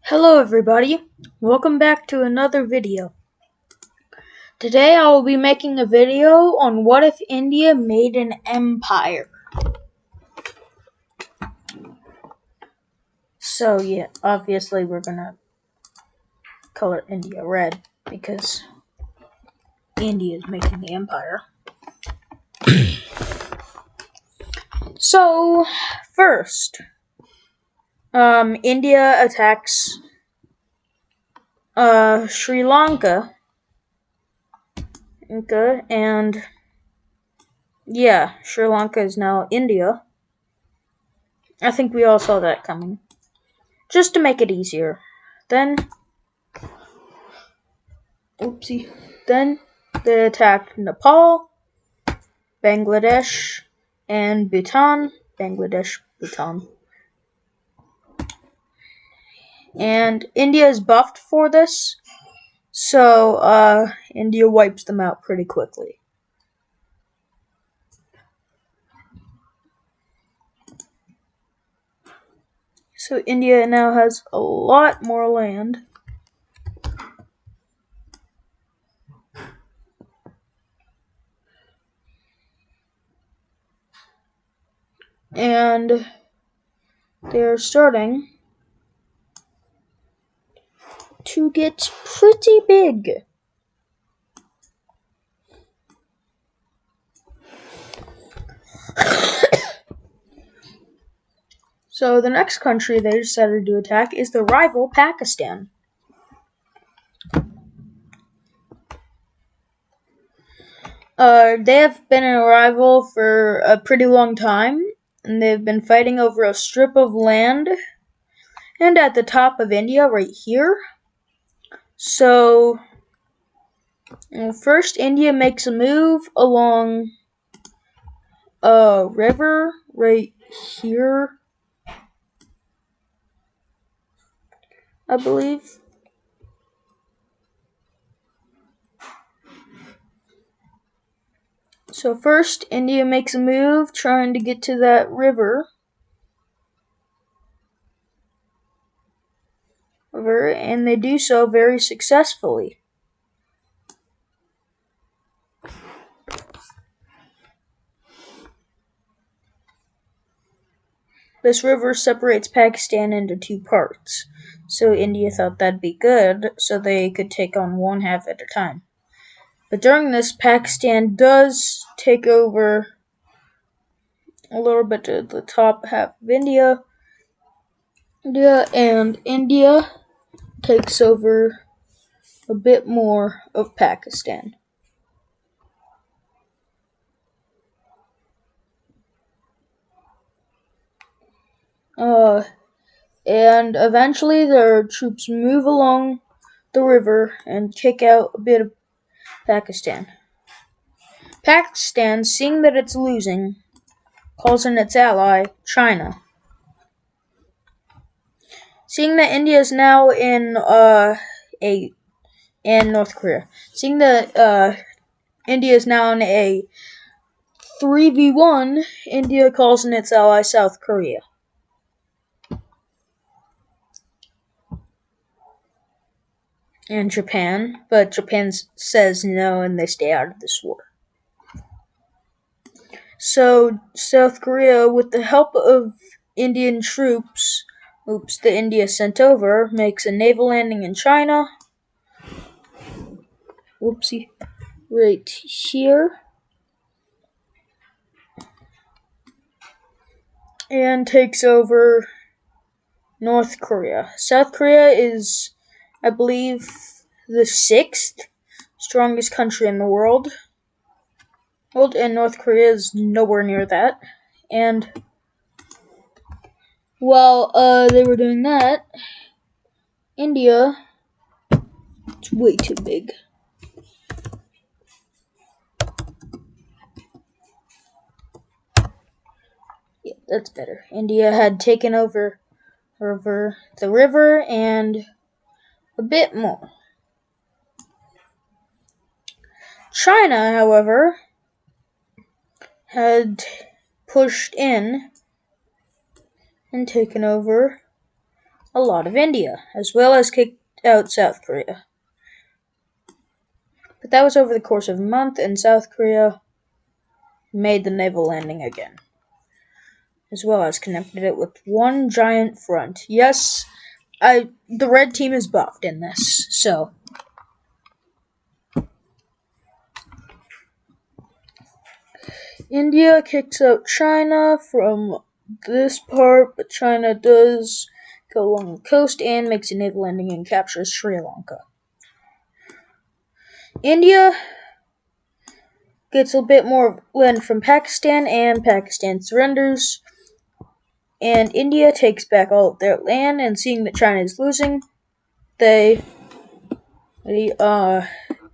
Hello everybody, welcome back to another video. Today I will be making a video on what if India made an empire. So yeah, obviously we're gonna color India red because India is making the empire. So first, India attacks Sri Lanka. Okay, and yeah, Sri Lanka is now India. I think we all saw that coming. Just to make it easier. Then they attacked Nepal, Bangladesh, and Bhutan. Bhutan. And India is buffed for this, so India wipes them out pretty quickly. So India now has a lot more land. And they're starting to get pretty big. So the next country they decided to attack is the rival Pakistan. They have been a rival for a pretty long time, and they've been fighting over a strip of land, and at the top of India, right here. So, first India makes a move along a river right here, I believe. So first, India makes a move trying to get to that river. And they do so very successfully. This river separates Pakistan into two parts. So India thought that'd be good, so they could take on one half at a time. But during this, Pakistan does take over a little bit of the top half of India, and India takes over a bit more of Pakistan. And eventually their troops move along the river and kick out a bit of Pakistan. Pakistan, seeing that it's losing, calls in its ally, China. Seeing that India is now in North Korea. Seeing that India is now in a 3v1, India calls in its ally, South Korea. And Japan, but Japan says no and they stay out of this war. So South Korea, with the help of Indian troops, that India sent over, makes a naval landing in China. Right here. And takes over North Korea. South Korea is, I believe, the 6th strongest country in the world. And North Korea is nowhere near that. And while they were doing that, India, it's way too big. Yeah, that's better. India had taken over the river and a bit more. China, however, had pushed in and taken over a lot of India, as well as kicked out South Korea. But that was over the course of a month, and South Korea made the naval landing again, as well as connected it with one giant front. Yes, the red team is buffed in this, so India kicks out China from this part, but China does go along the coast and makes a naval landing and captures Sri Lanka. India gets a bit more land from Pakistan, and Pakistan surrenders. And India takes back all of their land, and seeing that China is losing, they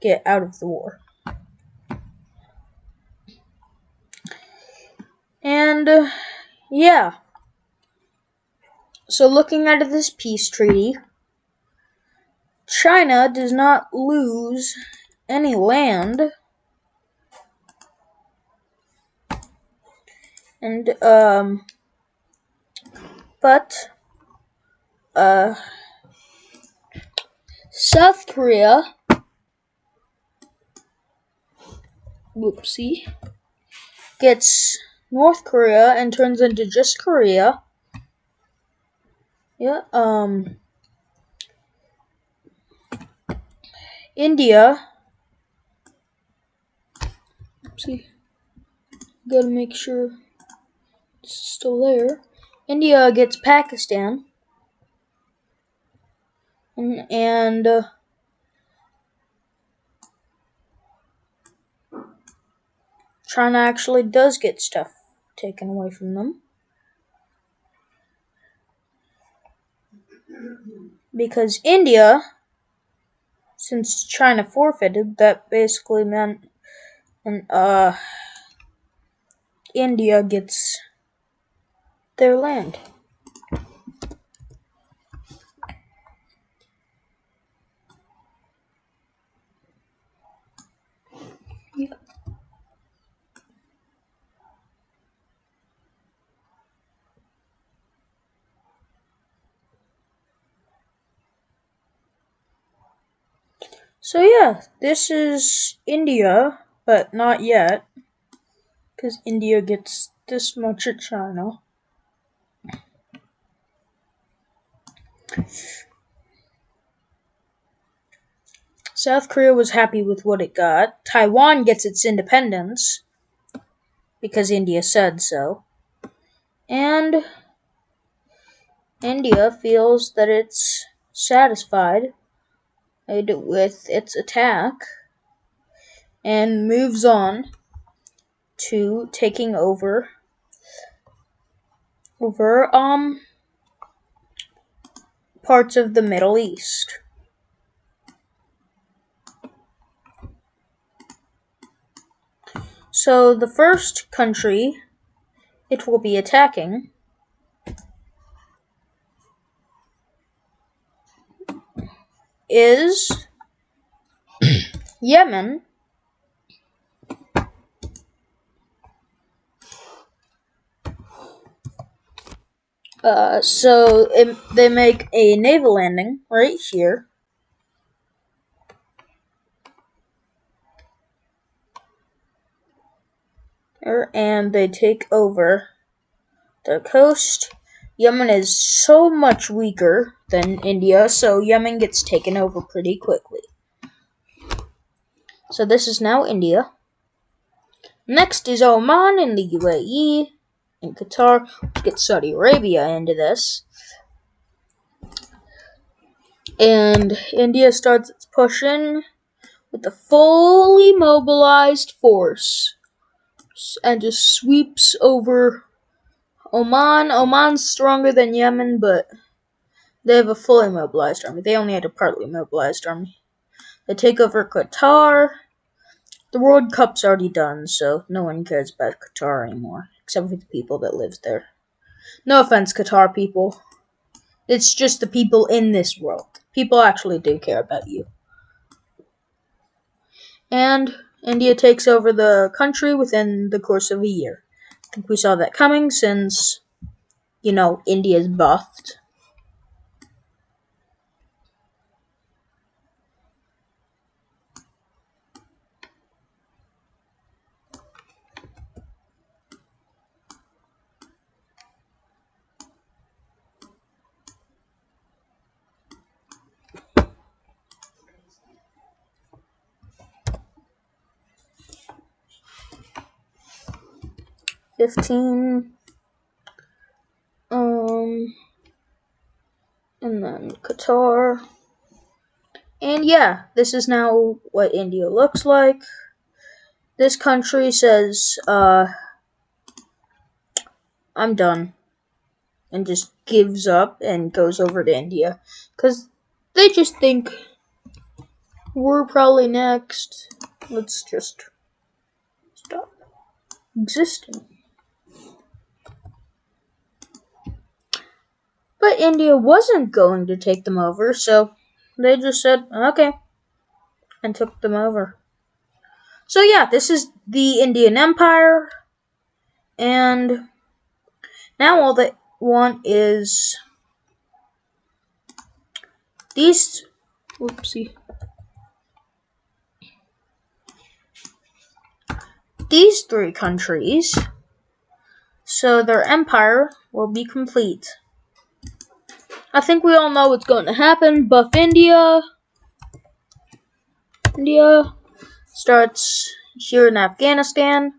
get out of the war. And yeah. So looking at this peace treaty, China does not lose any land, and but South Korea, gets North Korea and turns into just Korea. Yeah, India, gotta make sure it's still there. India gets Pakistan, and China actually does get stuff taken away from them. Because India, since China forfeited, that basically meant India gets their land. Yeah. So yeah, this is India, but not yet, because India gets this much at China. South Korea was happy with what it got. Taiwan gets its independence, because India said so. And India feels that it's satisfied with its attack and moves on to taking over parts of the Middle East. So the first country it will be attacking is Yemen. So they make a naval landing right here. And they take over the coast. Yemen is so much weaker than India, so Yemen gets taken over pretty quickly. So this is now India. Next is Oman and the UAE and Qatar. Let's get Saudi Arabia into this. And India starts its push in with a fully mobilized force and just sweeps over Oman. Oman's stronger than Yemen, but they have a fully mobilized army. They only had a partly mobilized army. They take over Qatar. The World Cup's already done, so no one cares about Qatar anymore, except for the people that live there. No offense, Qatar people. It's just the people in this world. People actually do care about you. And India takes over the country within the course of a year. I think we saw that coming since, India's buffed. 15. And then Qatar. And yeah, this is now what India looks like. This country says, I'm done. And just gives up and goes over to India. Because they just think we're probably next. Let's just stop existing. But India wasn't going to take them over, so they just said, okay, and took them over. So yeah, this is the Indian Empire, and now all they want is these, these three countries, so their empire will be complete. I think we all know what's going to happen. Buff India starts here in Afghanistan.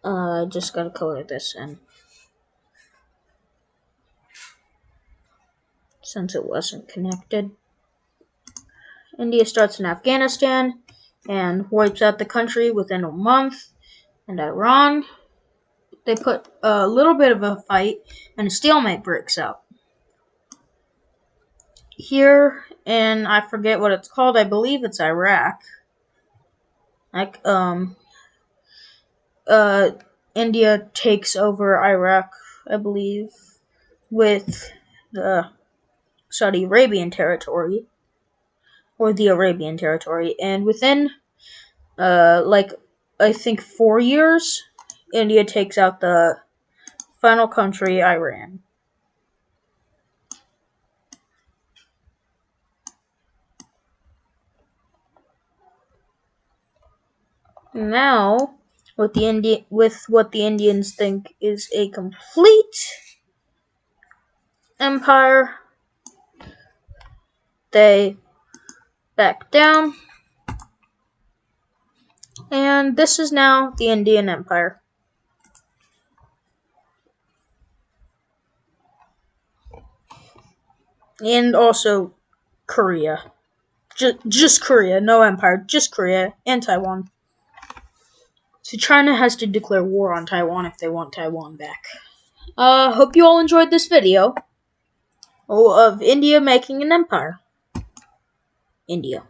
I just gotta color this in, since it wasn't connected. India starts in Afghanistan and wipes out the country within a month. And Iran, they put a little bit of a fight and a stalemate breaks out. Here, and I forget what it's called, I believe it's Iraq. India takes over Iraq, I believe, with the Saudi Arabian territory, or the Arabian territory, and within, I think 4 years, India takes out the final country, Iran. Now, with what the Indians think is a complete empire, they back down, and this is now the Indian Empire. And also Korea. Just Korea, no empire, just Korea and Taiwan. So China has to declare war on Taiwan if they want Taiwan back. Hope you all enjoyed this video of India making an empire. India.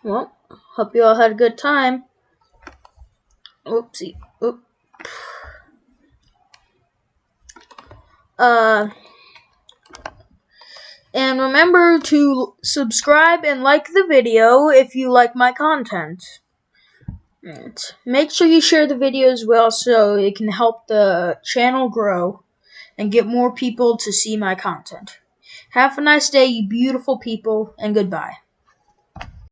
Well, hope you all had a good time. Oopsie. Oop. And remember to subscribe and like the video if you like my content. And make sure you share the video as well so it can help the channel grow and get more people to see my content. Have a nice day, you beautiful people, and goodbye.